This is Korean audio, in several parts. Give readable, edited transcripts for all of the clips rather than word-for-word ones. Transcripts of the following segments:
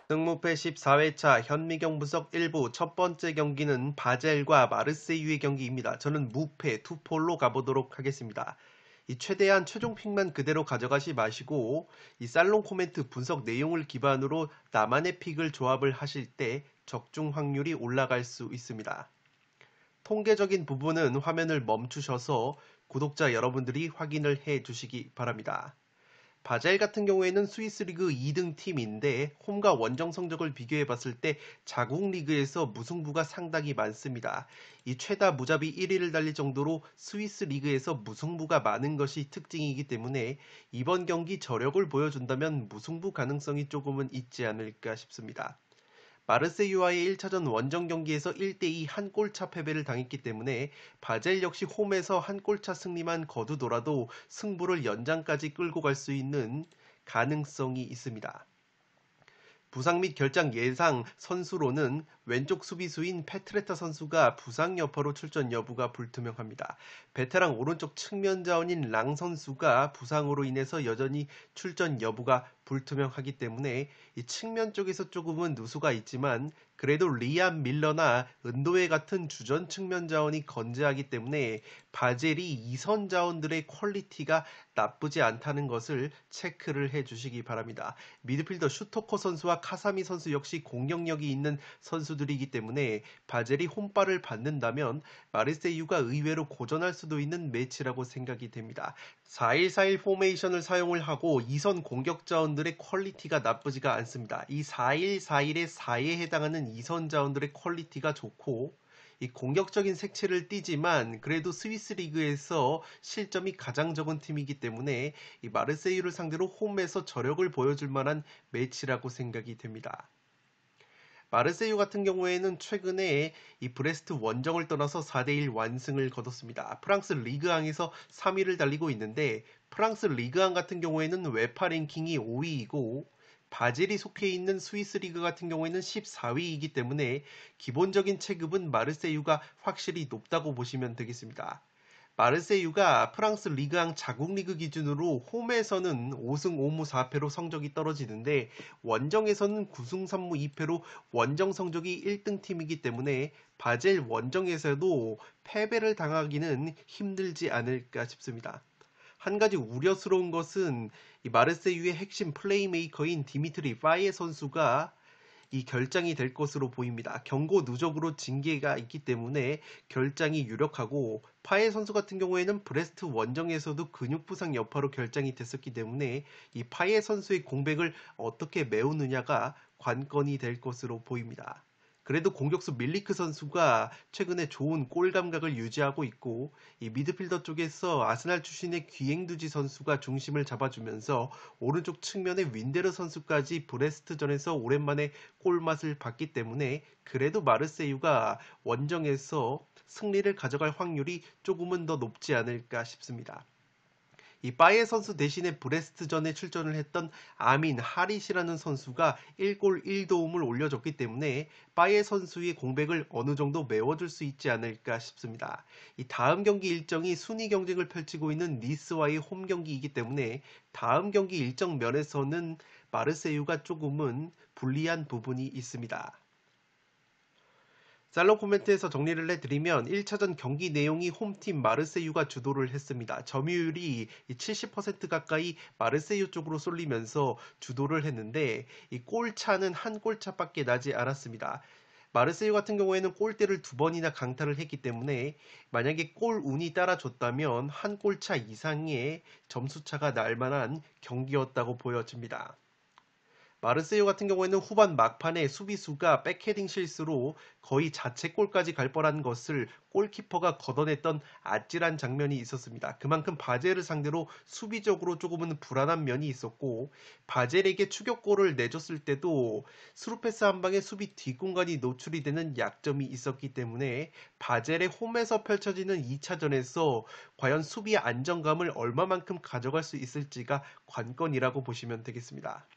승무패 14회차 현미경 분석 1부 첫 번째 경기는 바젤과 마르세유의 경기입니다. 저는 무패 투폴로 가보도록 하겠습니다. 이 최대한 최종 픽만 그대로 가져가시 마시고 이 살롱 코멘트 분석 내용을 기반으로 나만의 픽을 조합을 하실 때 적중 확률이 올라갈 수 있습니다. 통계적인 부분은 화면을 멈추셔서 구독자 여러분들이 확인을 해 주시기 바랍니다. 바젤 같은 경우에는 스위스 리그 2등 팀인데 홈과 원정 성적을 비교해 봤을 때 자국 리그에서 무승부가 상당히 많습니다. 이 최다 무자비 1위를 달릴 정도로 스위스 리그에서 무승부가 많은 것이 특징이기 때문에 이번 경기 저력을 보여준다면 무승부 가능성이 조금은 있지 않을까 싶습니다. 마르세유와의 1차전 원정 경기에서 1대2 한 골차 패배를 당했기 때문에 바젤 역시 홈에서 한 골차 승리만 거두더라도 승부를 연장까지 끌고 갈 수 있는 가능성이 있습니다. 부상 및 결장 예상 선수로는 왼쪽 수비수인 페트레타 선수가 부상 여파로 출전 여부가 불투명합니다. 베테랑 오른쪽 측면 자원인 랑 선수가 부상으로 인해서 여전히 출전 여부가 불투명하기 때문에 이 측면 쪽에서 조금은 누수가 있지만 그래도 리안 밀러나 은도에 같은 주전 측면 자원이 건재하기 때문에 바젤이 이선 자원들의 퀄리티가 나쁘지 않다는 것을 체크를 해 주시기 바랍니다. 미드필더 슈토커 선수와 카사미 선수 역시 공격력이 있는 선수들이기 때문에 바젤이 홈발을 받는다면 마르세유가 의외로 고전할 수도 있는 매치라고 생각이 됩니다. 4-1-4-1 포메이션을 사용을 하고 이선 공격 자원들의 퀄리티가 나쁘지가 않습니다. 이 4-1-4-1의 4에 해당하는 이선 자원들의 퀄리티가 좋고 이 공격적인 색채를 띠지만 그래도 스위스 리그에서 실점이 가장 적은 팀이기 때문에 이 마르세유를 상대로 홈에서 저력을 보여줄 만한 매치라고 생각이 됩니다. 마르세유 같은 경우에는 최근에 이 브레스트 원정을 떠나서 4대1 완승을 거뒀습니다. 프랑스 리그앙에서 3위를 달리고 있는데 프랑스 리그앙 같은 경우에는 웨파 랭킹이 5위이고 바젤이 속해 있는 스위스 리그 같은 경우에는 14위이기 때문에 기본적인 체급은 마르세유가 확실히 높다고 보시면 되겠습니다. 마르세유가 프랑스 리그앙 자국 리그 기준으로 홈에서는 5승 5무 4패로 성적이 떨어지는데 원정에서는 9승 3무 2패로 원정 성적이 1등 팀이기 때문에 바젤 원정에서도 패배를 당하기는 힘들지 않을까 싶습니다. 한 가지 우려스러운 것은 이 마르세유의 핵심 플레이메이커인 디미트리 파예 선수가 이 결장이 될 것으로 보입니다. 경고 누적으로 징계가 있기 때문에 결장이 유력하고 파에 선수 같은 경우에는 브레스트 원정에서도 근육 부상 여파로 결장이 됐었기 때문에 이 파에 선수의 공백을 어떻게 메우느냐가 관건이 될 것으로 보입니다. 그래도 공격수 밀리크 선수가 최근에 좋은 골 감각을 유지하고 있고 이 미드필더 쪽에서 아스날 출신의 귀행두지 선수가 중심을 잡아주면서 오른쪽 측면의 윈데르 선수까지 브레스트전에서 오랜만에 골맛을 봤기 때문에 그래도 마르세유가 원정에서 승리를 가져갈 확률이 조금은 더 높지 않을까 싶습니다. 이 빠예 선수 대신에 브레스트전에 출전을 했던 아민 하릿이라는 선수가 1골 1도움을 올려줬기 때문에 빠예 선수의 공백을 어느 정도 메워줄 수 있지 않을까 싶습니다. 이 다음 경기 일정이 순위 경쟁을 펼치고 있는 니스와의 홈 경기이기 때문에 다음 경기 일정 면에서는 마르세유가 조금은 불리한 부분이 있습니다. 살롱 코멘트에서 정리를 해드리면 1차전 경기 내용이 홈팀 마르세유가 주도를 했습니다. 점유율이 70% 가까이 마르세유 쪽으로 쏠리면서 주도를 했는데 이 골차는 한 골차밖에 나지 않았습니다. 마르세유 같은 경우에는 골대를 두 번이나 강타를 했기 때문에 만약에 골 운이 따라줬다면 한 골차 이상의 점수차가 날 만한 경기였다고 보여집니다. 마르세유 같은 경우에는 후반 막판에 수비수가 백헤딩 실수로 거의 자책골까지 갈 뻔한 것을 골키퍼가 걷어냈던 아찔한 장면이 있었습니다. 그만큼 바젤을 상대로 수비적으로 조금은 불안한 면이 있었고 바젤에게 추격골을 내줬을 때도 스루패스 한 방에 수비 뒷공간이 노출이 되는 약점이 있었기 때문에 바젤의 홈에서 펼쳐지는 2차전에서 과연 수비의 안정감을 얼마만큼 가져갈 수 있을지가 관건이라고 보시면 되겠습니다.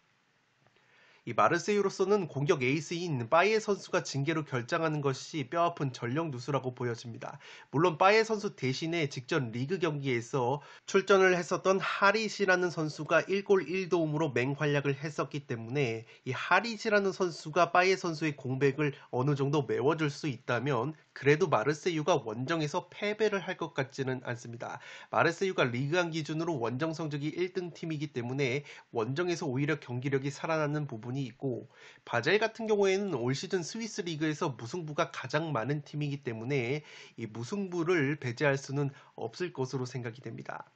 이 마르세유로서는 공격 에이스인 빠예 선수가 징계로 결장하는 것이 뼈아픈 전력 누수라고 보여집니다. 물론 빠예 선수 대신에 직전 리그 경기에서 출전을 했었던 하릿이라는 선수가 1골 1도움으로 맹활약을 했었기 때문에 이 하릿이라는 선수가 빠예 선수의 공백을 어느 정도 메워줄 수 있다면 그래도 마르세유가 원정에서 패배를 할 것 같지는 않습니다. 마르세유가 리그안 기준으로 원정 성적이 1등 팀이기 때문에 원정에서 오히려 경기력이 살아나는 부분이 있고, 바젤 같은 경우에는 올 시즌 스위스 리그에서 무승부가 가장 많은 팀이기 때문에 이 무승부를 배제할 수는 없을 것으로 생각이 됩니다.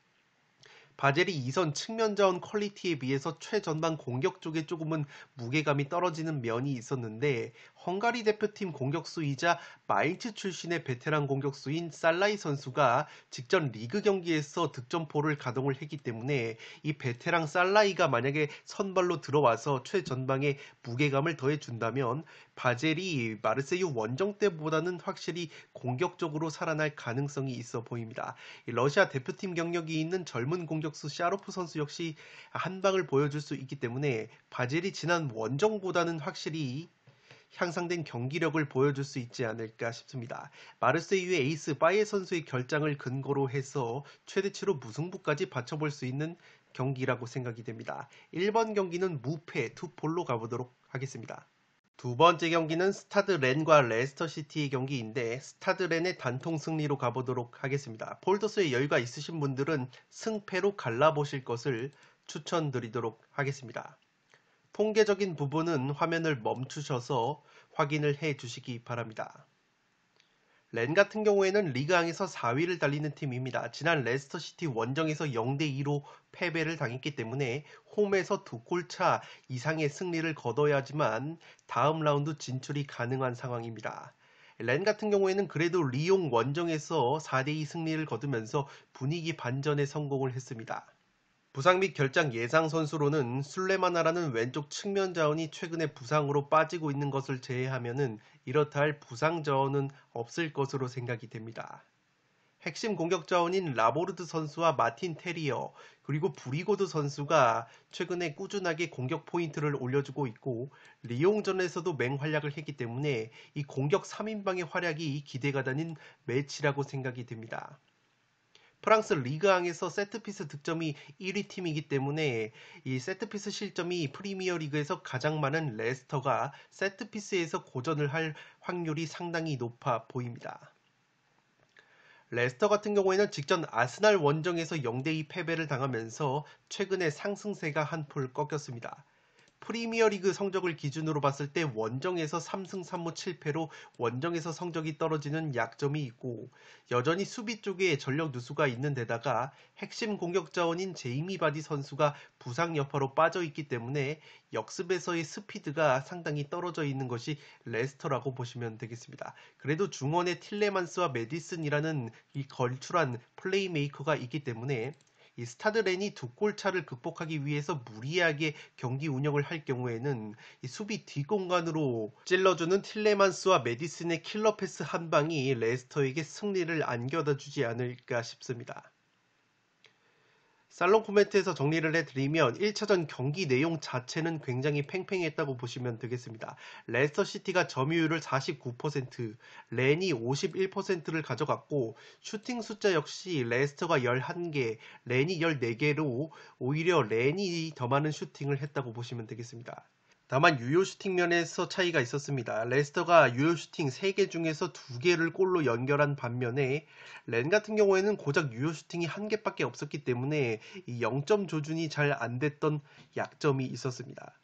바젤이 이선 측면 자원 퀄리티에 비해서 최전방 공격 쪽에 조금은 무게감이 떨어지는 면이 있었는데, 헝가리 대표팀 공격수이자 마인츠 출신의 베테랑 공격수인 살라이 선수가 직전 리그 경기에서 득점포를 가동을 했기 때문에 이 베테랑 살라이가 만약에 선발로 들어와서 최전방에 무게감을 더해준다면 바젤이 마르세유 원정 때보다는 확실히 공격적으로 살아날 가능성이 있어 보입니다. 러시아 대표팀 경력이 있는 젊은 공격수 샤로프 선수 역시 한 방을 보여줄 수 있기 때문에 바젤이 지난 원정보다는 확실히 향상된 경기력을 보여줄 수 있지 않을까 싶습니다. 마르세유의 에이스 빠예 선수의 결장을 근거로 해서 최대치로 무승부까지 받쳐볼 수 있는 경기라고 생각이 됩니다. 1번 경기는 무패 투폴로 가보도록 하겠습니다. 두 번째 경기는 스타드 렌과 레스터 시티의 경기인데 스타드 렌의 단통 승리로 가보도록 하겠습니다. 폴더스에 여유가 있으신 분들은 승패로 갈라보실 것을 추천드리도록 하겠습니다. 통계적인 부분은 화면을 멈추셔서 확인을 해 주시기 바랍니다. 렌 같은 경우에는 리그왕에서 4위를 달리는 팀입니다. 지난 레스터시티 원정에서 0대2로 패배를 당했기 때문에 홈에서 2골차 이상의 승리를 거둬야지만 다음 라운드 진출이 가능한 상황입니다. 렌 같은 경우에는 그래도 리옹 원정에서 4대2 승리를 거두면서 분위기 반전에 성공을 했습니다. 부상 및 결장 예상 선수로는 술레마나라는 왼쪽 측면 자원이 최근에 부상으로 빠지고 있는 것을 제외하면은 이렇다 할 부상 자원은 없을 것으로 생각이 됩니다. 핵심 공격 자원인 라보르드 선수와 마틴 테리어 그리고 브리고드 선수가 최근에 꾸준하게 공격 포인트를 올려주고 있고 리옹전에서도 맹활약을 했기 때문에 이 공격 3인방의 활약이 기대가 되는 매치라고 생각이 됩니다. 프랑스 리그왕에서 세트피스 득점이 1위 팀이기 때문에 이 세트피스 실점이 프리미어 리그에서 가장 많은 레스터가 세트피스에서 고전을 할 확률이 상당히 높아 보입니다. 레스터 같은 경우에는 직전 아스날 원정에서 0대2 패배를 당하면서 최근에 상승세가 한풀 꺾였습니다. 프리미어리그 성적을 기준으로 봤을 때 원정에서 3승 3무 7패로 원정에서 성적이 떨어지는 약점이 있고 여전히 수비 쪽에 전력 누수가 있는 데다가 핵심 공격 자원인 제이미 바디 선수가 부상 여파로 빠져 있기 때문에 역습에서의 스피드가 상당히 떨어져 있는 것이 레스터라고 보시면 되겠습니다. 그래도 중원에 틸레만스와 메디슨이라는 이 걸출한 플레이메이커가 있기 때문에 이 스타드 렌이 두 골 차를 극복하기 위해서 무리하게 경기 운영을 할 경우에는 이 수비 뒷공간으로 찔러주는 틸레만스와 메디슨의 킬러 패스 한 방이 레스터에게 승리를 안겨다 주지 않을까 싶습니다. 살롱 코멘트에서 정리를 해드리면 1차전 경기 내용 자체는 굉장히 팽팽했다고 보시면 되겠습니다. 레스터 시티가 점유율을 49%, 렌이 51%를 가져갔고 슈팅 숫자 역시 레스터가 11개, 렌이 14개로 오히려 렌이 더 많은 슈팅을 했다고 보시면 되겠습니다. 다만 유효 슈팅 면에서 차이가 있었습니다. 레스터가 유효 슈팅 3개 중에서 2개를 골로 연결한 반면에 렌 같은 경우에는 고작 유효 슈팅이 1개밖에 없었기 때문에 이 0점 조준이 잘 안됐던 약점이 있었습니다.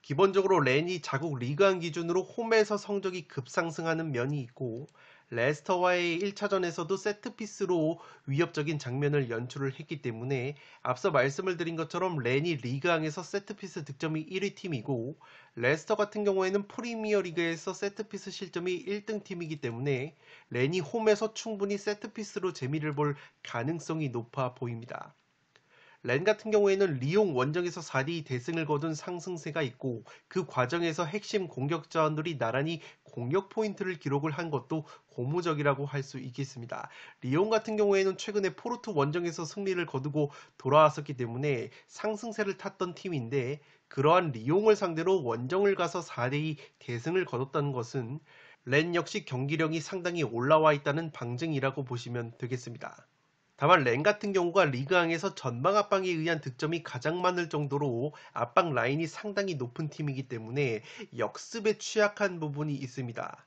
기본적으로 렌이 자국 리그안 기준으로 홈에서 성적이 급상승하는 면이 있고 레스터와의 1차전에서도 세트피스로 위협적인 장면을 연출을 했기 때문에 앞서 말씀을 드린 것처럼 렌이 리그왕에서 세트피스 득점이 1위 팀이고 레스터 같은 경우에는 프리미어 리그에서 세트피스 실점이 1등 팀이기 때문에 렌이 홈에서 충분히 세트피스로 재미를 볼 가능성이 높아 보입니다. 렌 같은 경우에는 리옹 원정에서 4대2 대승을 거둔 상승세가 있고 그 과정에서 핵심 공격 자원들이 나란히 공격 포인트를 기록을 한 것도 고무적이라고 할 수 있겠습니다. 리옹 같은 경우에는 최근에 포르투 원정에서 승리를 거두고 돌아왔었기 때문에 상승세를 탔던 팀인데 그러한 리옹을 상대로 원정을 가서 4대2 대승을 거뒀다는 것은 렌 역시 경기력이 상당히 올라와 있다는 방증이라고 보시면 되겠습니다. 다만 렌 같은 경우가 리그왕에서 전방 압박에 의한 득점이 가장 많을 정도로 압박 라인이 상당히 높은 팀이기 때문에 역습에 취약한 부분이 있습니다.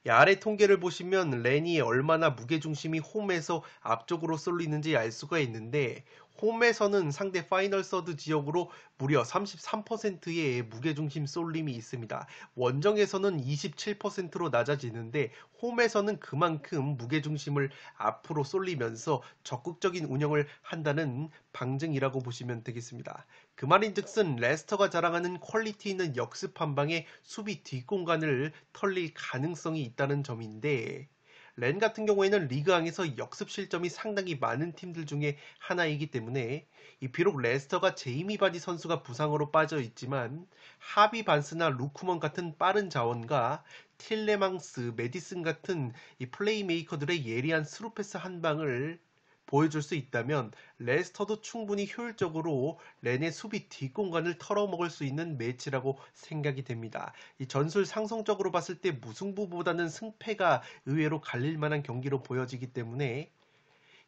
이 아래 통계를 보시면 렌이 얼마나 무게중심이 홈에서 앞쪽으로 쏠리는지 알 수가 있는데 홈에서는 상대 파이널 서드 지역으로 무려 33%의 무게중심 쏠림이 있습니다. 원정에서는 27%로 낮아지는데 홈에서는 그만큼 무게중심을 앞으로 쏠리면서 적극적인 운영을 한다는 방증이라고 보시면 되겠습니다. 그 말인즉슨 레스터가 자랑하는 퀄리티 있는 역습 한 방에 수비 뒷공간을 털릴 가능성이 있다는 점인데 렌 같은 경우에는 리그왕에서 역습 실점이 상당히 많은 팀들 중에 하나이기 때문에 비록 레스터가 제이미 바디 선수가 부상으로 빠져 있지만 하비 반스나 루크먼 같은 빠른 자원과 틸레망스, 메디슨 같은 이 플레이메이커들의 예리한 스루패스 한 방을 보여줄 수 있다면 레스터도 충분히 효율적으로 렌의 수비 뒷공간을 털어먹을 수 있는 매치라고 생각이 됩니다. 이 전술 상성적으로 봤을 때 무승부보다는 승패가 의외로 갈릴 만한 경기로 보여지기 때문에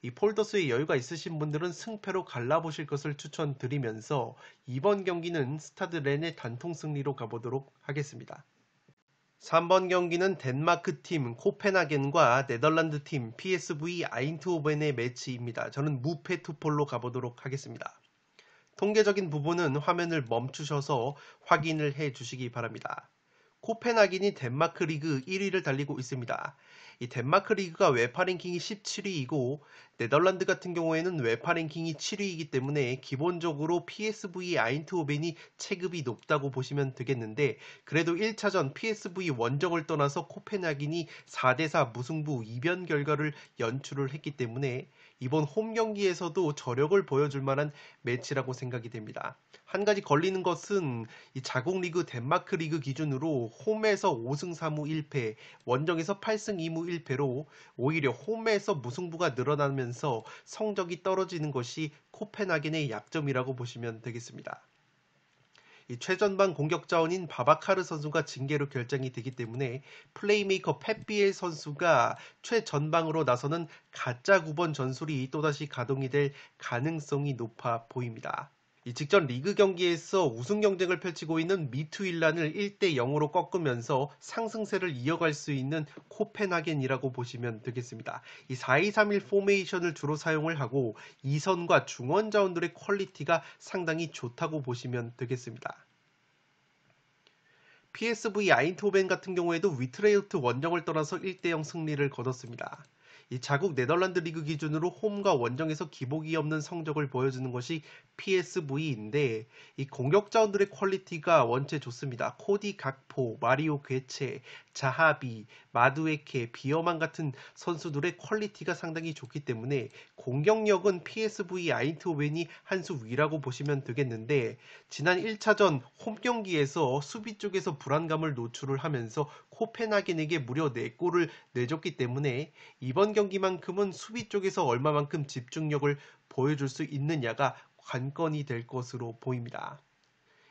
이 폴더스에 여유가 있으신 분들은 승패로 갈라보실 것을 추천드리면서 이번 경기는 스타드 렌의 단통 승리로 가보도록 하겠습니다. 3번 경기는 덴마크 팀 코펜하겐과 네덜란드 팀 PSV 아인트호벤의 매치입니다. 저는 무패 투폴로 가보도록 하겠습니다. 통계적인 부분은 화면을 멈추셔서 확인을 해 주시기 바랍니다. 코펜하겐이 덴마크 리그 1위를 달리고 있습니다. 이 덴마크 리그가 웨파 랭킹이 17위이고 네덜란드 같은 경우에는 웨파 랭킹이 7위이기 때문에 기본적으로 PSV 아인트호벤이 체급이 높다고 보시면 되겠는데 그래도 1차전 PSV 원정을 떠나서 코펜하겐이 4대4 무승부 이변 결과를 연출을 했기 때문에 이번 홈 경기에서도 저력을 보여줄 만한 매치라고 생각이 됩니다. 한 가지 걸리는 것은 이 자국 리그 덴마크 리그 기준으로 홈에서 5승 3무 1패, 원정에서 8승 2무 1패로 오히려 홈에서 무승부가 늘어나면서 성적이 떨어지는 것이 코펜하겐의 약점이라고 보시면 되겠습니다. 이 최전방 공격 자원인 바바카르 선수가 징계로 결정이 되기 때문에 플레이메이커 펫비엘 선수가 최전방으로 나서는 가짜 9번 전술이 또다시 가동이 될 가능성이 높아 보입니다. 이 직전 리그 경기에서 우승 경쟁을 펼치고 있는 미투일란을 1대 0으로 꺾으면서 상승세를 이어갈 수 있는 코펜하겐이라고 보시면 되겠습니다. 이 4-2-3-1 포메이션을 주로 사용을 하고 2선과 중원 자원들의 퀄리티가 상당히 좋다고 보시면 되겠습니다. PSV 아인트호벤 같은 경우에도 위트레우트 원정을 떠나서 1대0 승리를 거뒀습니다. 이 자국 네덜란드 리그 기준으로 홈과 원정에서 기복이 없는 성적을 보여주는 것이 PSV인데 이 공격 자원들의 퀄리티가 원체 좋습니다. 코디 각포, 마리오 괴체, 자하비, 마두에케, 비어만 같은 선수들의 퀄리티가 상당히 좋기 때문에 공격력은 PSV 아인트호벤이 한 수 위라고 보시면 되겠는데 지난 1차전 홈 경기에서 수비 쪽에서 불안감을 노출을 하면서 코펜하겐에게 무려 4골을 내줬기 때문에 이번 경기만큼은 수비 쪽에서 얼마만큼 집중력을 보여줄 수 있느냐가 관건이 될 것으로 보입니다.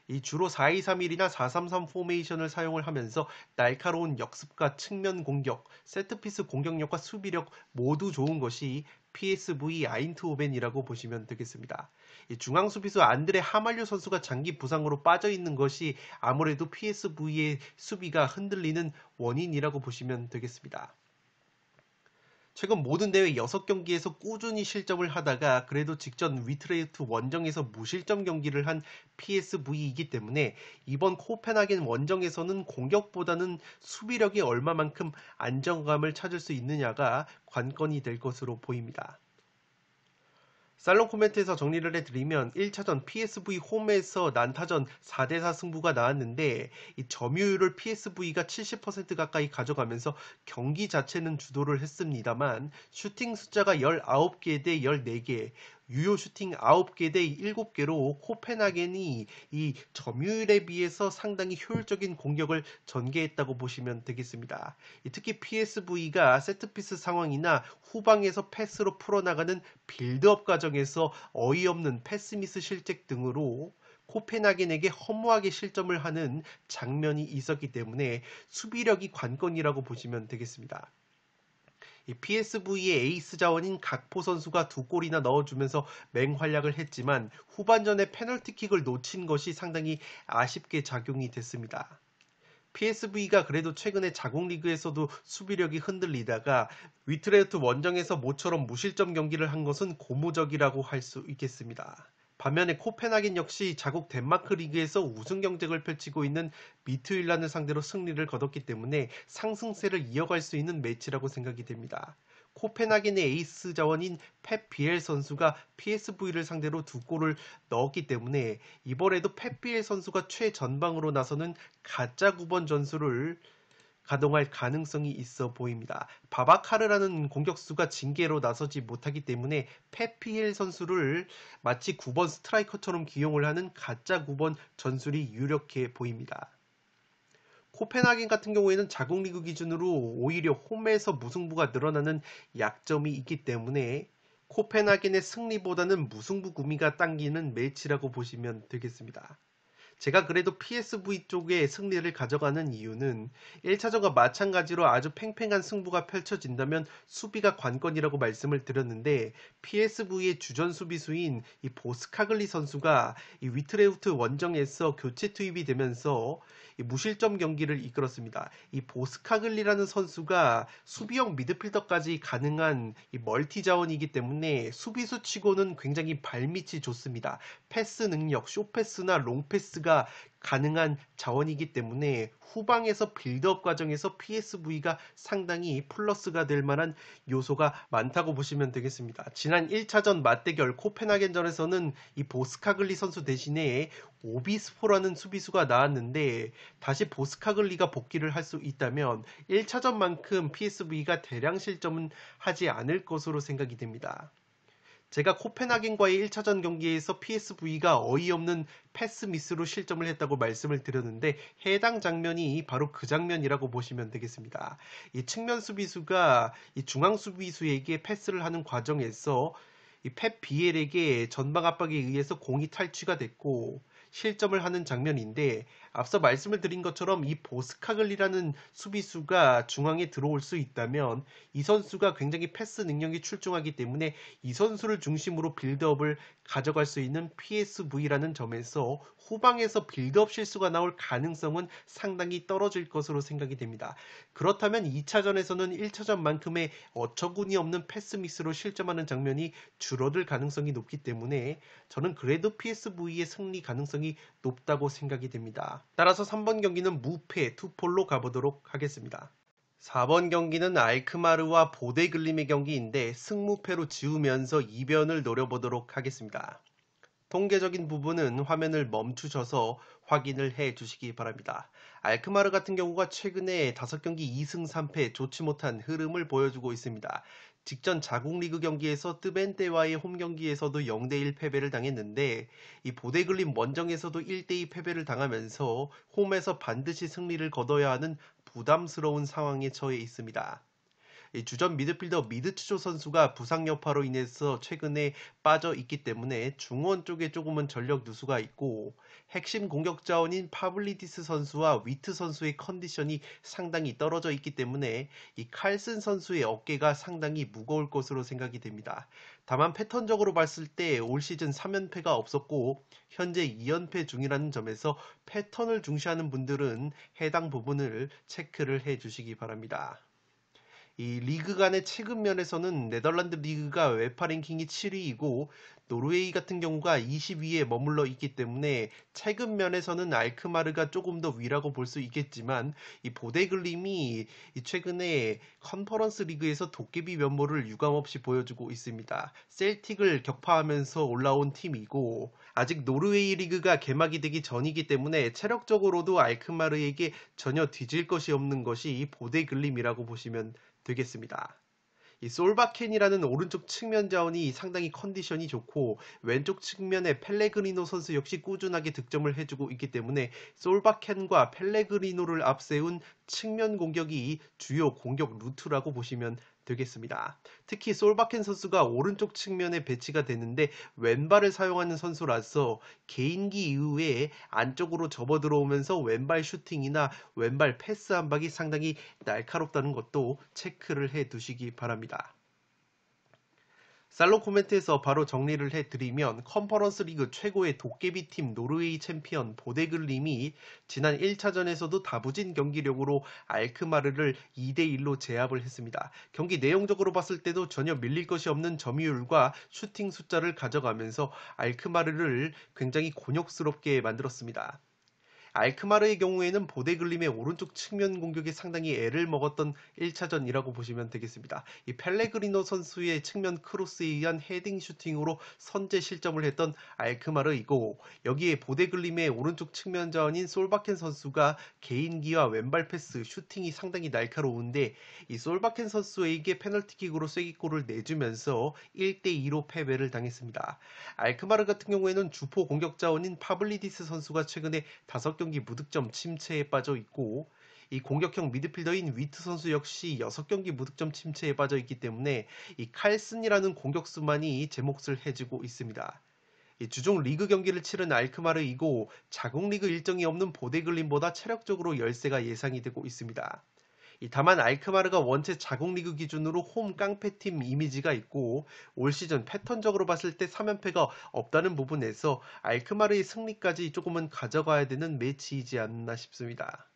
이 주로 4-2-3-1이나 4-3-3 포메이션을 사용을 하면서 날카로운 역습과 측면 공격, 세트피스 공격력과 수비력 모두 좋은 것이 PSV 아인트호벤이라고 보시면 되겠습니다. 이 중앙 수비수 안드레 하말류 선수가 장기 부상으로 빠져 있는 것이 아무래도 PSV의 수비가 흔들리는 원인이라고 보시면 되겠습니다. 최근 모든 대회 6경기에서 꾸준히 실점을 하다가 그래도 직전 위트레이트 원정에서 무실점 경기를 한 PSV이기 때문에 이번 코펜하겐 원정에서는 공격보다는 수비력이 얼마만큼 안정감을 찾을 수 있느냐가 관건이 될 것으로 보입니다. 살롱 코멘트에서 정리를 해드리면 1차전 PSV 홈에서 난타전 4대4 승부가 나왔는데 이 점유율을 PSV가 70% 가까이 가져가면서 경기 자체는 주도를 했습니다만 슈팅 숫자가 19개 대 14개, 유효 슈팅 9개 대 7개로 코펜하겐이 이 점유율에 비해서 상당히 효율적인 공격을 전개했다고 보시면 되겠습니다. 특히 PSV가 세트피스 상황이나 후방에서 패스로 풀어나가는 빌드업 과정에서 어이없는 패스미스 실책 등으로 코펜하겐에게 허무하게 실점을 하는 장면이 있었기 때문에 수비력이 관건이라고 보시면 되겠습니다. 이 PSV의 에이스 자원인 각포 선수가 2골이나 넣어주면서 맹활약을 했지만 후반전에 페널티킥을 놓친 것이 상당히 아쉽게 작용이 됐습니다. PSV가 그래도 최근에 자국 리그에서도 수비력이 흔들리다가 위트레흐트 원정에서 모처럼 무실점 경기를 한 것은 고무적이라고 할 수 있겠습니다. 반면에 코펜하겐 역시 자국 덴마크 리그에서 우승 경쟁을 펼치고 있는 미트윌란을 상대로 승리를 거뒀기 때문에 상승세를 이어갈 수 있는 매치라고 생각이 됩니다. 코펜하겐의 에이스 자원인 펩 비엘 선수가 PSV를 상대로 2골을 넣었기 때문에 이번에도 펩 비엘 선수가 최전방으로 나서는 가짜 9번 전술을 가동할 가능성이 있어 보입니다. 바바카르라는 공격수가 징계로 나서지 못하기 때문에 페피헬 선수를 마치 9번 스트라이커처럼 기용을 하는 가짜 9번 전술이 유력해 보입니다. 코펜하겐 같은 경우에는 자국 리그 기준으로 오히려 홈에서 무승부가 늘어나는 약점이 있기 때문에 코펜하겐의 승리보다는 무승부 구미가 당기는 매치라고 보시면 되겠습니다. 제가 그래도 PSV 쪽의 승리를 가져가는 이유는 1차전과 마찬가지로 아주 팽팽한 승부가 펼쳐진다면 수비가 관건이라고 말씀을 드렸는데 PSV의 주전 수비수인 이 보스카글리 선수가 이 위트레흐트 원정에서 교체 투입이 되면서 이 무실점 경기를 이끌었습니다. 이 보스카글리라는 선수가 수비형 미드필더까지 가능한 이 멀티 자원이기 때문에 수비수 치고는 굉장히 발밑이 좋습니다. 패스 능력, 숏패스나 롱패스가 가능한 자원이기 때문에 후방에서 빌드업 과정에서 PSV가 상당히 플러스가 될 만한 요소가 많다고 보시면 되겠습니다. 지난 1차전 맞대결 코펜하겐전에서는 이 보스카글리 선수 대신에 오비스포라는 수비수가 나왔는데 다시 보스카글리가 복귀를 할 수 있다면 1차전만큼 PSV가 대량 실점은 하지 않을 것으로 생각이 됩니다. 제가 코펜하겐과의 1차전 경기에서 PSV가 어이없는 패스 미스로 실점을 했다고 말씀을 드렸는데 해당 장면이 바로 그 장면이라고 보시면 되겠습니다. 이 측면 수비수가 이 중앙 수비수에게 패스를 하는 과정에서 이 펩 비엘에게 전방 압박에 의해서 공이 탈취가 됐고 실점을 하는 장면인데 앞서 말씀을 드린 것처럼 이 보스카글리라는 수비수가 중앙에 들어올 수 있다면 이 선수가 굉장히 패스 능력이 출중하기 때문에 이 선수를 중심으로 빌드업을 가져갈 수 있는 PSV라는 점에서 후방에서 빌드업 실수가 나올 가능성은 상당히 떨어질 것으로 생각이 됩니다. 그렇다면 2차전에서는 1차전만큼의 어처구니 없는 패스 미스로 실점하는 장면이 줄어들 가능성이 높기 때문에 저는 그래도 PSV의 승리 가능성이 높다고 생각이 됩니다. 따라서 3번 경기는 무패 투폴로 가보도록 하겠습니다. 4번 경기는 알크마르와 보데글림의 경기인데 승무패로 지우면서 이변을 노려보도록 하겠습니다. 통계적인 부분은 화면을 멈추셔서 확인을 해 주시기 바랍니다. 알크마르 같은 경우가 최근에 5경기 2승 3패 좋지 못한 흐름을 보여주고 있습니다. 직전 자국 리그 경기에서 뜨벤테와의 홈 경기에서도 0대1 패배를 당했는데 이 보데글림 원정에서도 1대2 패배를 당하면서 홈에서 반드시 승리를 거둬야 하는 부담스러운 상황에 처해 있습니다. 주전 미드필더 미드츠조 선수가 부상 여파로 인해서 최근에 빠져 있기 때문에 중원 쪽에 조금은 전력 누수가 있고 핵심 공격 자원인 파블리디스 선수와 위트 선수의 컨디션이 상당히 떨어져 있기 때문에 이 칼슨 선수의 어깨가 상당히 무거울 것으로 생각이 됩니다. 다만 패턴적으로 봤을 때 올 시즌 3연패가 없었고 현재 2연패 중이라는 점에서 패턴을 중시하는 분들은 해당 부분을 체크를 해 주시기 바랍니다. 이 리그 간의 최근 면에서는 네덜란드 리그가 웨파 랭킹이 7위이고 노르웨이 같은 경우가 20위에 머물러 있기 때문에 최근 면에서는 알크마르가 조금 더 위라고 볼 수 있겠지만 이 보데글림이 최근에 컨퍼런스 리그에서 도깨비 면모를 유감없이 보여주고 있습니다. 셀틱을 격파하면서 올라온 팀이고 아직 노르웨이 리그가 개막이 되기 전이기 때문에 체력적으로도 알크마르에게 전혀 뒤질 것이 없는 것이 보데글림이라고 보시면 되겠습니다. 이 솔바켄이라는 오른쪽 측면 자원이 상당히 컨디션이 좋고 왼쪽 측면에 펠레그리노 선수 역시 꾸준하게 득점을 해주고 있기 때문에 솔바켄과 펠레그리노를 앞세운 측면 공격이 주요 공격 루트라고 보시면 되겠습니다. 특히 솔바켄 선수가 오른쪽 측면에 배치가 되는데 왼발을 사용하는 선수라서 개인기 이후에 안쪽으로 접어 들어오면서 왼발 슈팅이나 왼발 패스 한 방이 상당히 날카롭다는 것도 체크를 해 두시기 바랍니다. 살롱 코멘트에서 바로 정리를 해드리면 컨퍼런스 리그 최고의 도깨비팀 노르웨이 챔피언 보데글림이 지난 1차전에서도 다부진 경기력으로 알크마르를 2대1로 제압을 했습니다. 경기 내용적으로 봤을 때도 전혀 밀릴 것이 없는 점유율과 슈팅 숫자를 가져가면서 알크마르를 굉장히 곤욕스럽게 만들었습니다. 알크마르의 경우에는 보데글림의 오른쪽 측면 공격에 상당히 애를 먹었던 1차전이라고 보시면 되겠습니다. 이 펠레그리노 선수의 측면 크로스에 의한 헤딩 슈팅으로 선제 실점을 했던 알크마르이고 여기에 보데글림의 오른쪽 측면 자원인 솔바켄 선수가 개인기와 왼발 패스, 슈팅이 상당히 날카로운데 이 솔바켄 선수에게 페널티킥으로 쐐기골을 내주면서 1대2로 패배를 당했습니다. 알크마르 같은 경우에는 주포 공격 자원인 파블리디스 선수가 최근에 5경기 무득점 침체에 빠져 있고 이 공격형 미드필더인 위트 선수 역시 6경기 무득점 침체에 빠져 있기 때문에 이 칼슨이라는 공격수만이 제 몫을 해주고 있습니다. 이 주종 리그 경기를 치른 알크마르이고 자국 리그 일정이 없는 보데글림보다 체력적으로 열세가 예상이 되고 있습니다. 다만 알크마르가 원체 자국 리그 기준으로 홈 깡패팀 이미지가 있고 올 시즌 패턴적으로 봤을 때 3연패가 없다는 부분에서 알크마르의 승리까지 조금은 가져가야 되는 매치이지 않나 싶습니다.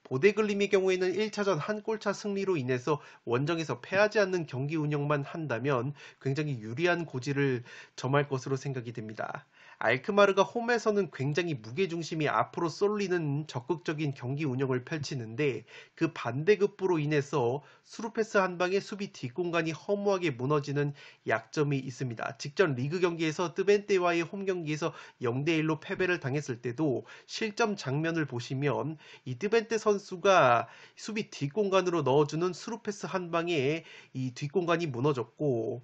보데글림의 경우에는 1차전 한 골차 승리로 인해서 원정에서 패하지 않는 경기 운영만 한다면 굉장히 유리한 고지를 점할 것으로 생각이 됩니다. 알크마르가 홈에서는 굉장히 무게중심이 앞으로 쏠리는 적극적인 경기 운영을 펼치는데 그 반대급부로 인해서 수루패스 한 방에 수비 뒷공간이 허무하게 무너지는 약점이 있습니다. 직전 리그 경기에서 뜨벤테와의 홈 경기에서 0대1로 패배를 당했을 때도 실점 장면을 보시면 이 뜨벤테 선수가 수비 뒷공간으로 넣어주는 수루패스 한 방에 이 뒷공간이 무너졌고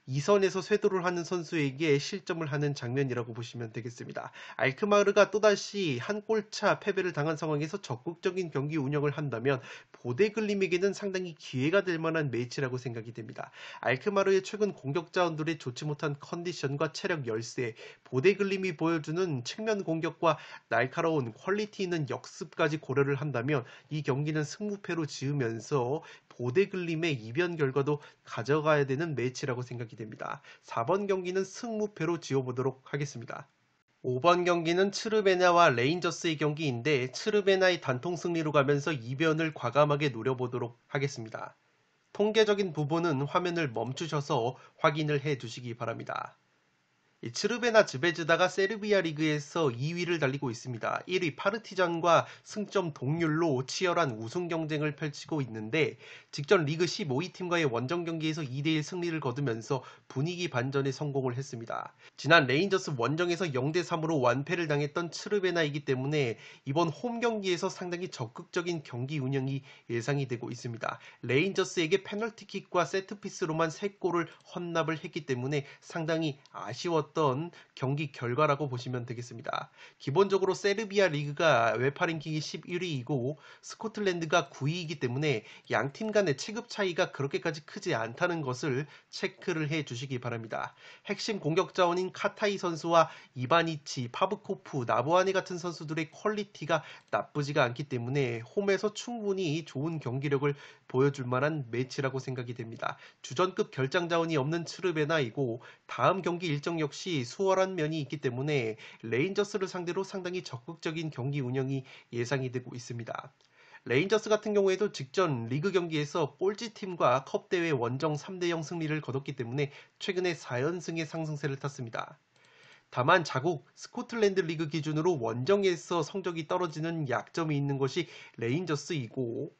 2선에서 쇄도를 하는 선수에게 실점을 하는 장면이라고 보시면 되겠습니다. 알크마르가 또다시 한 골차 패배를 당한 상황에서 적극적인 경기 운영을 한다면 보데글림에게는 상당히 기회가 될 만한 매치라고 생각이 됩니다. 알크마르의 최근 공격 자원들의 좋지 못한 컨디션과 체력 열세, 보데글림이 보여주는 측면 공격과 날카로운 퀄리티 있는 역습까지 고려를 한다면 이 경기는 승부패로 지으면서 보데글림의 이변 결과도 가져가야 되는 매치라고 생각이 됩니다. 4번 경기는 승무패로 지어보도록 하겠습니다. 5번 경기는 츠르베나와 레인저스의 경기인데 츠르베나의 단통 승리로 가면서 이변을 과감하게 노려보도록 하겠습니다. 통계적인 부분은 화면을 멈추셔서 확인을 해 주시기 바랍니다. 이 츠르베나 즈베즈다가 세르비아 리그에서 2위를 달리고 있습니다. 1위 파르티잔과 승점 동률로 치열한 우승 경쟁을 펼치고 있는데 직전 리그 15위 팀과의 원정 경기에서 2대1 승리를 거두면서 분위기 반전에 성공을 했습니다. 지난 레인저스 원정에서 0대3으로 완패를 당했던 츠르베나이기 때문에 이번 홈 경기에서 상당히 적극적인 경기 운영이 예상이 되고 있습니다. 레인저스에게 페널티킥과 세트피스로만 3골을 헌납을 했기 때문에 상당히 아쉬웠던 경기 결과라고 보시면 되겠습니다. 기본적으로 세르비아 리그가 웨파 랭킹이 11위이고 스코틀랜드가 9위이기 때문에 양팀 간의 체급 차이가 그렇게까지 크지 않다는 것을 체크를 해 주시기 바랍니다. 핵심 공격 자원인 카타이 선수와 이바니치, 파브코프, 나보아네 같은 선수들의 퀄리티가 나쁘지가 않기 때문에 홈에서 충분히 좋은 경기력을 보여줄 만한 매치라고 생각이 됩니다. 주전급 결장 자원이 없는 츠르베나이고 다음 경기 일정 역시 수월한 면이 있기 때문에 레인저스를 상대로 상당히 적극적인 경기 운영이 예상이 되고 있습니다. 레인저스 같은 경우에도 직전 리그 경기에서 꼴찌팀과 컵대회 원정 3대0 승리를 거뒀기 때문에 최근에 4연승의 상승세를 탔습니다. 다만 자국 스코틀랜드 리그 기준으로 원정에서 성적이 떨어지는 약점이 있는 것이 레인저스이고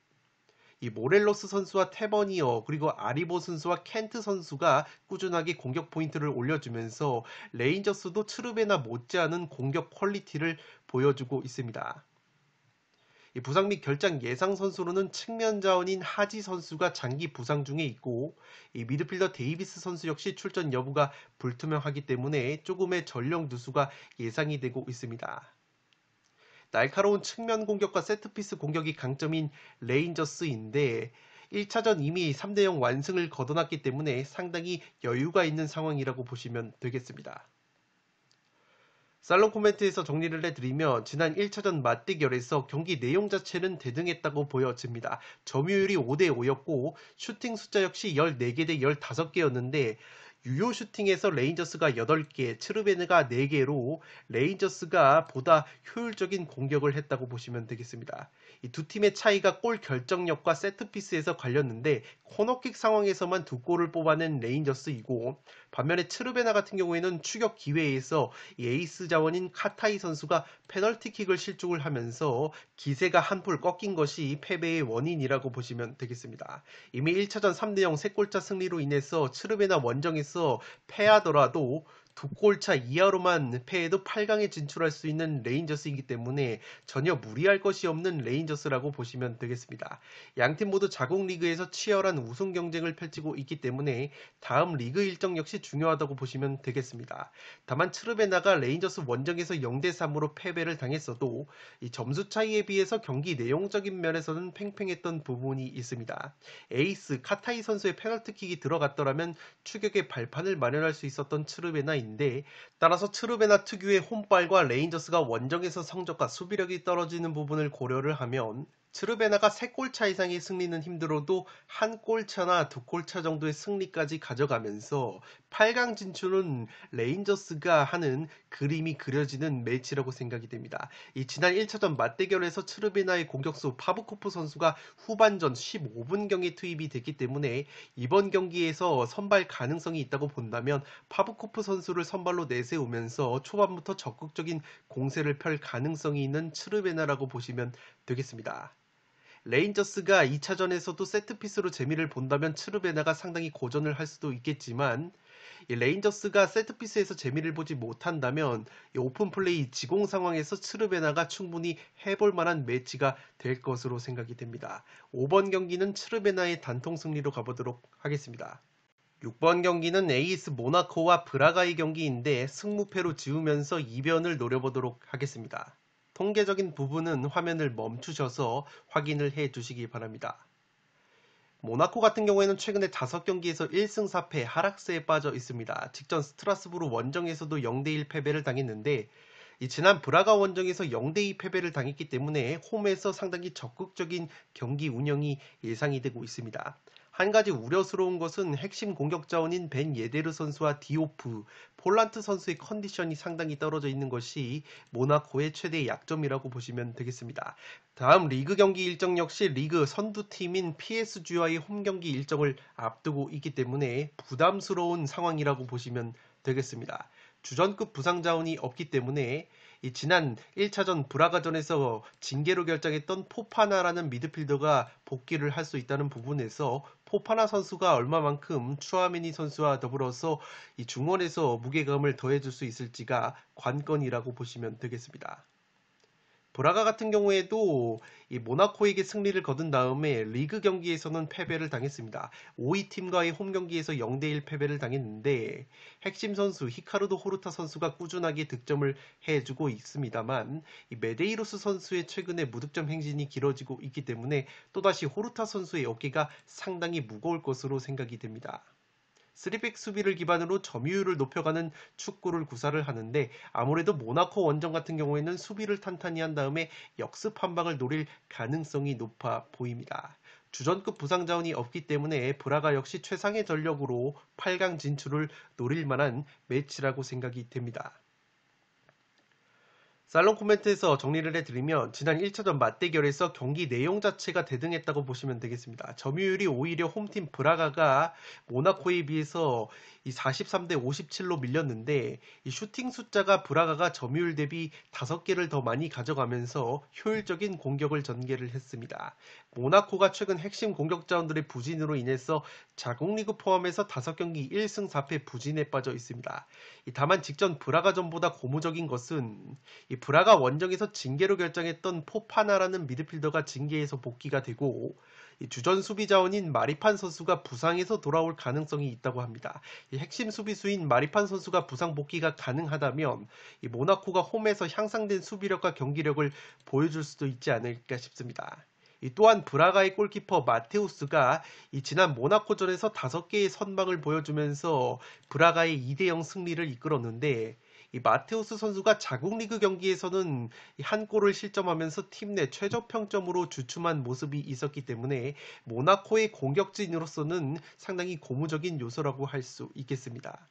이 모렐로스 선수와 테버니어 그리고 아리보 선수와 켄트 선수가 꾸준하게 공격 포인트를 올려주면서 레인저스도 츠르베나 못지않은 공격 퀄리티를 보여주고 있습니다. 이 부상 및 결장 예상 선수로는 측면 자원인 하지 선수가 장기 부상 중에 있고 이 미드필더 데이비스 선수 역시 출전 여부가 불투명하기 때문에 조금의 전력 누수가 예상이 되고 있습니다. 날카로운 측면 공격과 세트피스 공격이 강점인 레인저스인데 1차전 이미 3대0 완승을 거둬놨기 때문에 상당히 여유가 있는 상황이라고 보시면 되겠습니다. 살롱 코멘트에서 정리를 해드리면 지난 1차전 맞대결에서 경기 내용 자체는 대등했다고 보여집니다. 점유율이 5대5였고 슈팅 숫자 역시 14개 대 15개였는데 유효 슈팅에서 레인저스가 8개, 츠르베네가 4개로 레인저스가 보다 효율적인 공격을 했다고 보시면 되겠습니다. 이 두 팀의 차이가 골 결정력과 세트피스에서 갈렸는데 코너킥 상황에서만 2골을 뽑아낸 레인저스이고 반면에 츠르베나 같은 경우에는 추격 기회에서 이 에이스 자원인 카타이 선수가 페널티킥을 실축을 하면서 기세가 한풀 꺾인 것이 패배의 원인이라고 보시면 되겠습니다. 이미 1차전 3대0 3골차 승리로 인해서 츠르베나 원정에서 패하더라도 2골차 이하로만 패해도 8강에 진출할 수 있는 레인저스이기 때문에 전혀 무리할 것이 없는 레인저스라고 보시면 되겠습니다. 양팀 모두 자국 리그에서 치열한 우승 경쟁을 펼치고 있기 때문에 다음 리그 일정 역시 중요하다고 보시면 되겠습니다. 다만 츠르베나가 레인저스 원정에서 0대3으로 패배를 당했어도 이 점수 차이에 비해서 경기 내용적인 면에서는 팽팽했던 부분이 있습니다. 에이스 카타이 선수의 페널티킥이 들어갔더라면 추격의 발판을 마련할 수 있었던 츠르베나 인데 따라서 츠르베나 특유의 홈발과 레인저스가 원정에서 성적과 수비력이 떨어지는 부분을 고려를 하면 츠르베나가 3골차 이상의 승리는 힘들어도 1골차나 2골차 정도의 승리까지 가져가면서 8강 진출은 레인저스가 하는 그림이 그려지는 매치라고 생각이 됩니다. 이 지난 1차전 맞대결에서 츠르베나의 공격수 파브코프 선수가 후반전 15분경에 투입이 됐기 때문에 이번 경기에서 선발 가능성이 있다고 본다면 파브코프 선수를 선발로 내세우면서 초반부터 적극적인 공세를 펼 가능성이 있는 츠르베나라고 보시면 되겠습니다. 레인저스가 2차전에서도 세트피스로 재미를 본다면 츠르베나가 상당히 고전을 할 수도 있겠지만 이 레인저스가 세트피스에서 재미를 보지 못한다면 이 오픈플레이 지공 상황에서 츠르베나가 충분히 해볼 만한 매치가 될 것으로 생각이 됩니다. 5번 경기는 츠르베나의 단통 승리로 가보도록 하겠습니다. 6번 경기는 에이스 모나코와 브라가의 경기인데 승무패로 지우면서 이변을 노려보도록 하겠습니다. 통계적인 부분은 화면을 멈추셔서 확인을 해 주시기 바랍니다. 모나코 같은 경우에는 최근에 5경기에서 1승 4패 하락세에 빠져 있습니다. 직전 스트라스부르 원정에서도 0대1 패배를 당했는데 지난 브라가 원정에서 0대2 패배를 당했기 때문에 홈에서 상당히 적극적인 경기 운영이 예상이 되고 있습니다. 한 가지 우려스러운 것은 핵심 공격 자원인 벤 예데르 선수와 디오프, 폴란트 선수의 컨디션이 상당히 떨어져 있는 것이 모나코의 최대 약점이라고 보시면 되겠습니다. 다음 리그 경기 일정 역시 리그 선두팀인 PSG와의 홈 경기 일정을 앞두고 있기 때문에 부담스러운 상황이라고 보시면 되겠습니다. 주전급 부상 자원이 없기 때문에 지난 1차전 브라가전에서 징계로 결정했던 포파나라는 미드필더가 복귀를 할 수 있다는 부분에서 포파나 선수가 얼마만큼 추아메니 선수와 더불어서 이 중원에서 무게감을 더해줄 수 있을지가 관건이라고 보시면 되겠습니다. 브라가 같은 경우에도 이 모나코에게 승리를 거둔 다음에 리그 경기에서는 패배를 당했습니다. 5위 팀과의 홈 경기에서 0대1 패배를 당했는데 핵심 선수 히카르도 호르타 선수가 꾸준하게 득점을 해주고 있습니다만 이 메데이로스 선수의 최근에 무득점 행진이 길어지고 있기 때문에 또다시 호르타 선수의 어깨가 상당히 무거울 것으로 생각이 됩니다. 3백 수비를 기반으로 점유율을 높여가는 축구를 구사를 하는데 아무래도 모나코 원정 같은 경우에는 수비를 탄탄히 한 다음에 역습 한 방을 노릴 가능성이 높아 보입니다. 주전급 부상 자원이 없기 때문에 브라가 역시 최상의 전력으로 8강 진출을 노릴 만한 매치라고 생각이 됩니다. 살롱 코멘트에서 정리를 해드리면 지난 1차전 맞대결에서 경기 내용 자체가 대등했다고 보시면 되겠습니다. 점유율이 오히려 홈팀 브라가가 모나코에 비해서 이 43대 57로 밀렸는데 이 슈팅 숫자가 브라가가 점유율 대비 5개를 더 많이 가져가면서 효율적인 공격을 전개를 했습니다. 모나코가 최근 핵심 공격 자원들의 부진으로 인해서 자국 리그 포함해서 5경기 1승 4패 부진에 빠져 있습니다. 다만 직전 브라가전보다 고무적인 것은 이 브라가 원정에서 징계로 결정했던 포파나라는 미드필더가 징계에서 복귀가 되고 이 주전 수비 자원인 마리판 선수가 부상에서 돌아올 가능성이 있다고 합니다. 이 핵심 수비수인 마리판 선수가 부상 복귀가 가능하다면 이 모나코가 홈에서 향상된 수비력과 경기력을 보여줄 수도 있지 않을까 싶습니다. 또한 브라가의 골키퍼 마테우스가 지난 모나코전에서 5개의 선방을 보여주면서 브라가의 2대0 승리를 이끌었는데 이 마테우스 선수가 자국 리그 경기에서는 한 골을 실점하면서 팀 내 최저 평점으로 주춤한 모습이 있었기 때문에 모나코의 공격진으로서는 상당히 고무적인 요소라고 할 수 있겠습니다.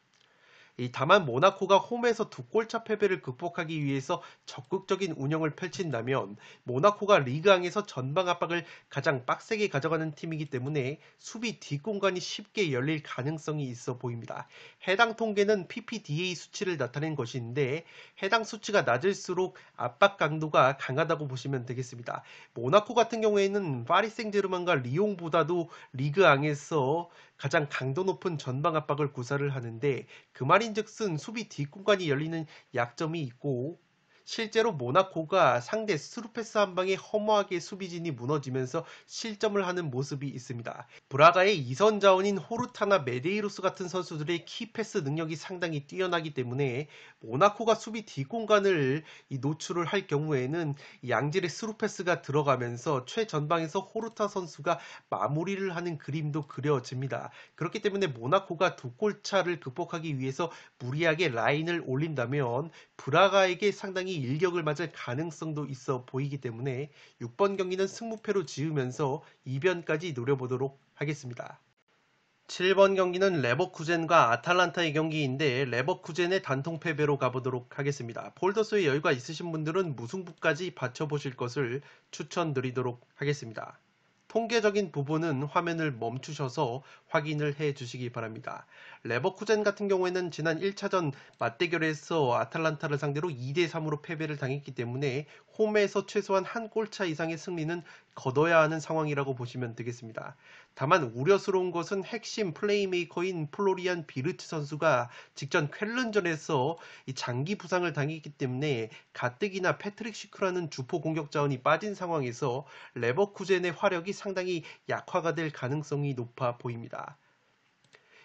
다만 모나코가 홈에서 2골차 패배를 극복하기 위해서 적극적인 운영을 펼친다면 모나코가 리그왕에서 전방 압박을 가장 빡세게 가져가는 팀이기 때문에 수비 뒷공간이 쉽게 열릴 가능성이 있어 보입니다. 해당 통계는 PPDA 수치를 나타낸 것인데 해당 수치가 낮을수록 압박 강도가 강하다고 보시면 되겠습니다. 모나코 같은 경우에는 파리 생제르맹과 리옹보다도 리그왕에서 가장 강도 높은 전방 압박을 구사를 하는데 그 말인즉슨 수비 뒷공간이 열리는 약점이 있고 실제로 모나코가 상대 스루패스 한 방에 허무하게 수비진이 무너지면서 실점을 하는 모습이 있습니다. 브라가의 이선 자원인 호르타나 메데이로스 같은 선수들의 키패스 능력이 상당히 뛰어나기 때문에 모나코가 수비 뒷공간을 노출을 할 경우에는 양질의 스루패스가 들어가면서 최전방에서 호르타 선수가 마무리를 하는 그림도 그려집니다. 그렇기 때문에 모나코가 2골차를 극복하기 위해서 무리하게 라인을 올린다면 브라가에게 상당히 일격을 맞을 가능성도 있어 보이기 때문에 6번 경기는 승무패로 지으면서 이변까지 노려보도록 하겠습니다. 7번 경기는 레버쿠젠과 아탈란타의 경기인데 레버쿠젠의 단통 패배로 가보도록 하겠습니다. 폴더스의 여유가 있으신 분들은 무승부까지 받쳐보실 것을 추천드리도록 하겠습니다. 통계적인 부분은 화면을 멈추셔서 확인을 해 주시기 바랍니다. 레버쿠젠 같은 경우에는 지난 1차전 맞대결에서 아탈란타를 상대로 2대3으로 패배를 당했기 때문에 홈에서 최소한 한 골차 이상의 승리는 거둬야 하는 상황이라고 보시면 되겠습니다. 다만 우려스러운 것은 핵심 플레이메이커인 플로리안 비르츠 선수가 직전 쾰른전에서 장기 부상을 당했기 때문에 가뜩이나 패트릭 시크라는 주포 공격 자원이 빠진 상황에서 레버쿠젠의 화력이 상당히 약화가 될 가능성이 높아 보입니다.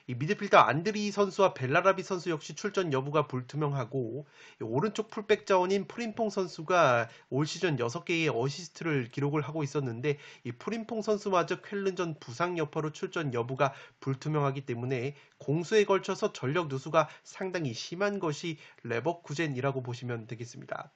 미드필더 안드리 선수와 벨라라비 선수 역시 출전 여부가 불투명하고 오른쪽 풀백 자원인 프림퐁 선수가 올 시즌 6개의 어시스트를 기록을 하고 있었는데 이 프림퐁 선수마저 쾰른전 부상 여파로 출전 여부가 불투명하기 때문에 공수에 걸쳐서 전력 누수가 상당히 심한 것이 레버쿠젠이라고 보시면 되겠습니다.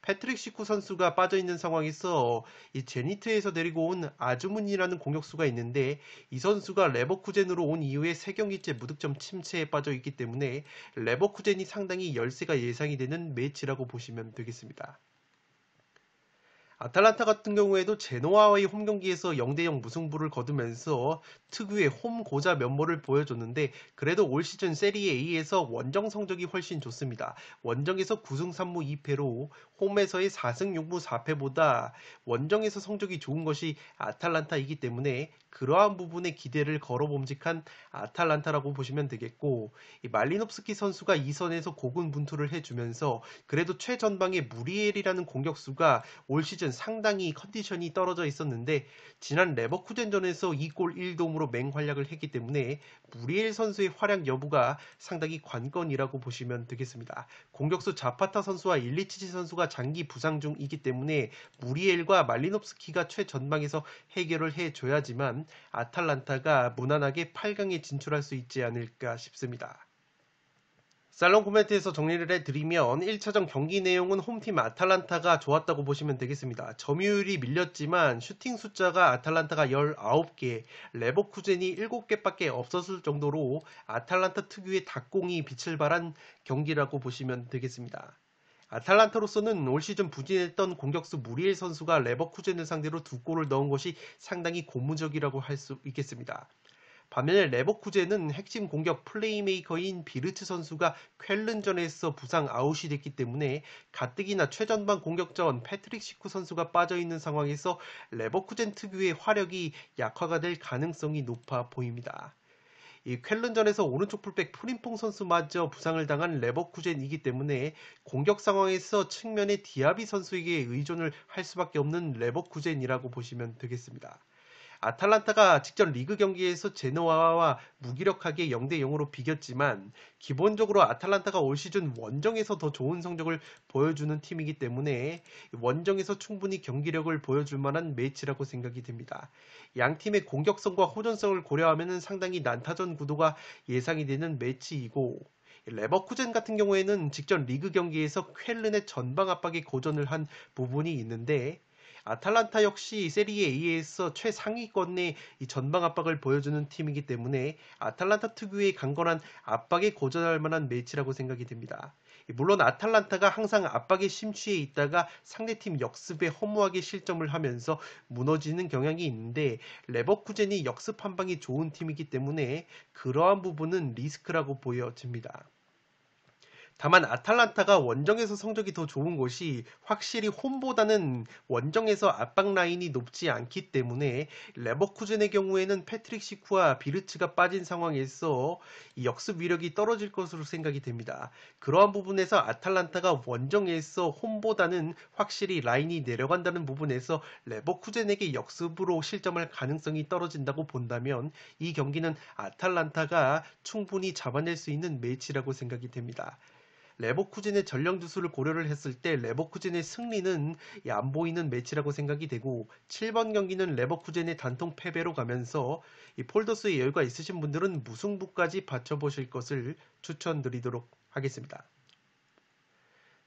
패트릭 시쿠 선수가 빠져있는 상황에서 이 제니트에서 데리고 온 아즈문이라는 공격수가 있는데 이 선수가 레버쿠젠으로 온 이후에 3경기째 무득점 침체에 빠져있기 때문에 레버쿠젠이 상당히 열세가 예상이 되는 매치라고 보시면 되겠습니다. 아탈란타 같은 경우에도 제노아와의 홈 경기에서 0대0 무승부를 거두면서 특유의 홈 고자 면모를 보여줬는데 그래도 올 시즌 세리에 A에서 원정 성적이 훨씬 좋습니다. 원정에서 9승 3무 2패로 홈에서의 4승 6무 4패보다 원정에서 성적이 좋은 것이 아탈란타이기 때문에 그러한 부분에 기대를 걸어봄직한 아탈란타라고 보시면 되겠고 이 말리노프스키 선수가 2선에서 고군분투를 해주면서 그래도 최전방의 무리엘이라는 공격수가 올 시즌 상당히 컨디션이 떨어져 있었는데 지난 레버쿠젠전에서 2골 1도움으로 맹활약을 했기 때문에 무리엘 선수의 활약 여부가 상당히 관건이라고 보시면 되겠습니다. 공격수 자파타 선수와 일리치치 선수가 장기 부상 중이기 때문에 무리엘과 말리노프스키가 최전방에서 해결을 해줘야지만 아탈란타가 무난하게 8강에 진출할 수 있지 않을까 싶습니다. 살롱 코멘트에서 정리를 해드리면 1차전 경기 내용은 홈팀 아탈란타가 좋았다고 보시면 되겠습니다. 점유율이 밀렸지만 슈팅 숫자가 아탈란타가 19개, 레버쿠젠이 7개밖에 없었을 정도로 아탈란타 특유의 닭공이 빛을 발한 경기라고 보시면 되겠습니다. 아탈란타로서는 올 시즌 부진했던 공격수 무리엘 선수가 레버쿠젠을 상대로 2골을 넣은 것이 상당히 고무적이라고 할 수 있겠습니다. 반면에 레버쿠젠은 핵심 공격 플레이메이커인 비르츠 선수가 쾰른전에서 부상 아웃이 됐기 때문에 가뜩이나 최전방 공격자원 패트릭 시쿠 선수가 빠져있는 상황에서 레버쿠젠 특유의 화력이 약화가 될 가능성이 높아 보입니다. 이 쾰른전에서 오른쪽 풀백 프림퐁 선수마저 부상을 당한 레버쿠젠이기 때문에 공격 상황에서 측면의 디아비 선수에게 의존을 할 수밖에 없는 레버쿠젠이라고 보시면 되겠습니다. 아탈란타가 직전 리그 경기에서 제노아와 무기력하게 0대 0으로 비겼지만 기본적으로 아탈란타가 올 시즌 원정에서 더 좋은 성적을 보여주는 팀이기 때문에 원정에서 충분히 경기력을 보여줄 만한 매치라고 생각이 됩니다. 양 팀의 공격성과 호전성을 고려하면 상당히 난타전 구도가 예상이 되는 매치이고 레버쿠젠 같은 경우에는 직전 리그 경기에서 쾰른의 전방 압박에 고전을 한 부분이 있는데 아탈란타 역시 세리에 A에서 최상위권의 이 전방 압박을 보여주는 팀이기 때문에 아탈란타 특유의 강건한 압박에 고전할 만한 매치라고 생각이 됩니다. 물론 아탈란타가 항상 압박에 심취해 있다가 상대팀 역습에 허무하게 실점을 하면서 무너지는 경향이 있는데 레버쿠젠이 역습 한 방이 좋은 팀이기 때문에 그러한 부분은 리스크라고 보여집니다. 다만 아탈란타가 원정에서 성적이 더 좋은 것이 확실히 홈보다는 원정에서 압박 라인이 높지 않기 때문에 레버쿠젠의 경우에는 패트릭 시쿠와 비르츠가 빠진 상황에서 이 역습 위력이 떨어질 것으로 생각이 됩니다. 그러한 부분에서 아탈란타가 원정에서 홈보다는 확실히 라인이 내려간다는 부분에서 레버쿠젠에게 역습으로 실점할 가능성이 떨어진다고 본다면 이 경기는 아탈란타가 충분히 잡아낼 수 있는 매치라고 생각이 됩니다. 레버쿠젠의 전령 주수를 고려를 했을 때 레버쿠젠의 승리는 안 보이는 매치라고 생각이 되고 7번 경기는 레버쿠젠의 단통 패배로 가면서 이 폴더스의 여유가 있으신 분들은 무승부까지 받쳐보실 것을 추천드리도록 하겠습니다.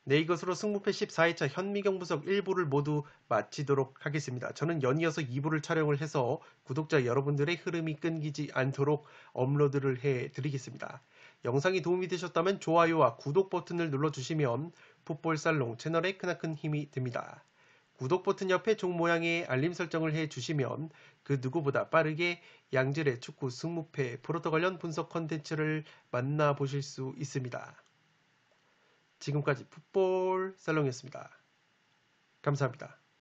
네, 이것으로 승부패 14회차 현미경 분석 1부를 모두 마치도록 하겠습니다. 저는 연이어서 2부를 촬영을 해서 구독자 여러분들의 흐름이 끊기지 않도록 업로드를 해드리겠습니다. 영상이 도움이 되셨다면 좋아요와 구독 버튼을 눌러주시면 풋볼살롱 채널에 크나큰 힘이 됩니다. 구독 버튼 옆에 종 모양의 알림 설정을 해주시면 그 누구보다 빠르게 양질의 축구 승무패 프로토 관련 분석 컨텐츠를 만나보실 수 있습니다. 지금까지 풋볼살롱이었습니다. 감사합니다.